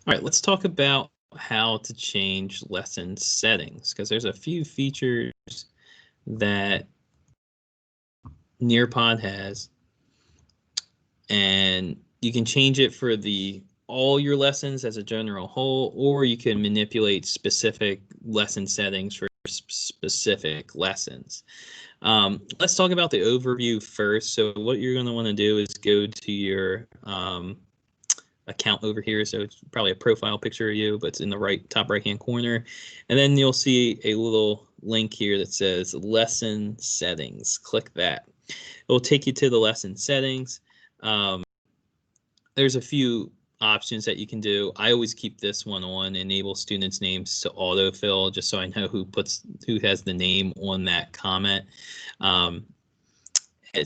All right, let's talk about how to change lesson settings, because there's a few features that Nearpod has, and you can change it for all your lessons as a general whole, or you can manipulate specific lesson settings for specific lessons. Let's talk about the overview first. So what you're going to want to do is go to your account over here. So it's probably a profile picture of you, but it's in the top right hand corner. And then you'll see a little link here that says lesson settings. Click that. It will take you to the lesson settings. There's a few options that you can do. I always keep this one on, enable students' names to autofill, just so I know who has the name on that comment.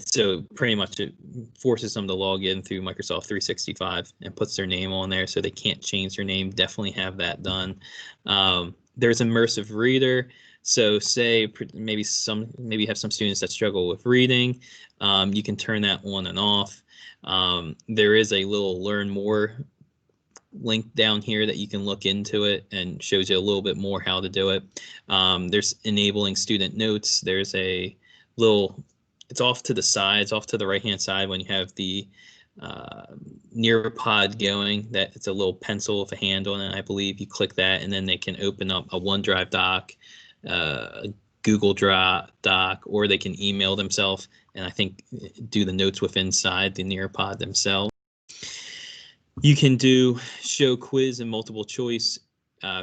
So pretty much it forces them to log in through Microsoft 365 and puts their name on there, so they can't change their name. Definitely have that done. There's immersive reader. So say maybe you have some students that struggle with reading. You can turn that on and off. There is a little learn more link down here that you can look into it, and shows you a little bit more how to do it. There's enabling student notes. There's a little, it's off to the side, it's off to the right hand side when you have the Nearpod going, that it's a little pencil with a hand on it, I believe. You click that and then they can open up a OneDrive doc, a Google Drive doc, or they can email themselves and I think do the notes with inside the Nearpod themselves. You can do show quiz and multiple choice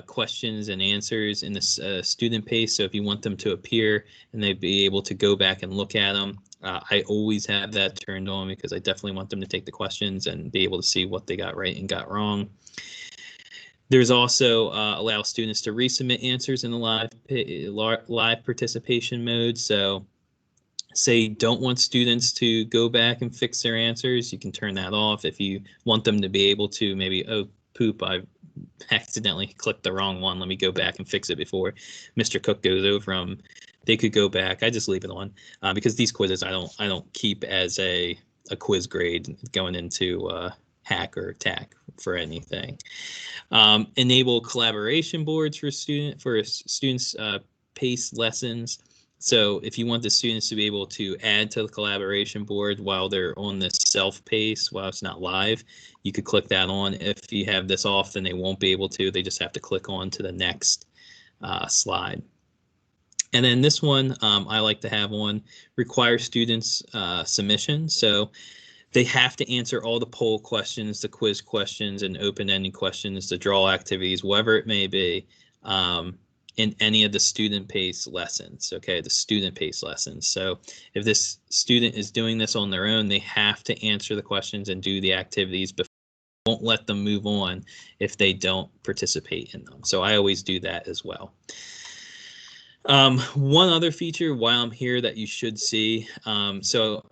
questions and answers in the student pace. So if you want them to appear and they'd be able to go back and look at them, I always have that turned on because I definitely want them to take the questions and be able to see what they got right and got wrong. There's also allow students to resubmit answers in the live participation mode. So say you don't want students to go back and fix their answers, you can turn that off. If you want them to be able to, maybe, oh, poop, I accidentally clicked the wrong one, let me go back and fix it before Mr. Cook goes over them, they could go back. I just leave it on because these quizzes I don't keep as a quiz grade going into hack or TAC for anything. Enable collaboration boards for students pace lessons. So if you want the students to be able to add to the collaboration board while they're on the self-pace, while it's not live, you could click that on. If you have this off, then they won't be able to. They just have to click on to the next slide. And then this one I like to have on, require students submission. So they have to answer all the poll questions, the quiz questions, and open-ended questions, the draw activities, whatever it may be, in any of the student pace lessons. Okay, the student pace lessons. So if this student is doing this on their own, they have to answer the questions and do the activities before. Won't let them move on if they don't participate in them. So I always do that as well. One other feature while I'm here that you should see, so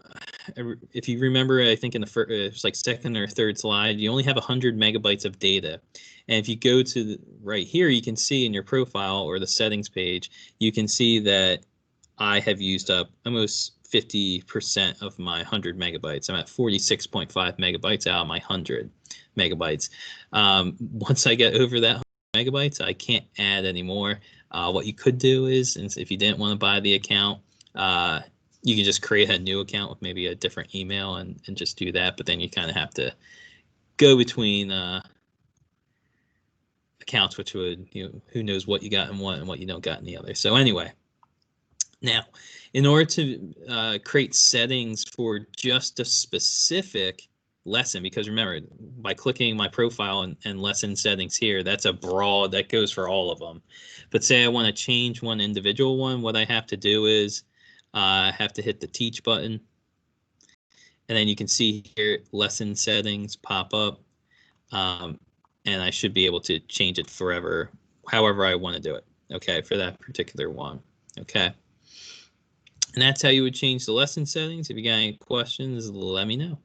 if you remember, I think in the first, it's like second or third slide, you only have 100 megabytes of data. And if you go to right here, you can see in your profile or the settings page, you can see that I have used up almost 50% of my 100 megabytes. I'm at 46.5 megabytes out of my 100 megabytes. Once I get over that megabytes, I can't add anymore. What you could do is, if you didn't want to buy the account, you can just create a new account with maybe a different email and just do that. But then you kind of have to go between accounts, which would, who knows what you got in one and what you don't got in the other. So anyway, now in order to create settings for just a specific lesson, because remember, by clicking my profile and lesson settings here, that's a broad, that goes for all of them. But say I want to change one individual one, what I have to do is I have to hit the teach button, and then you can see here lesson settings pop up, and I should be able to change it forever, however I want to do it, okay, for that particular one, okay. And that's how you would change the lesson settings. If you got any questions, let me know.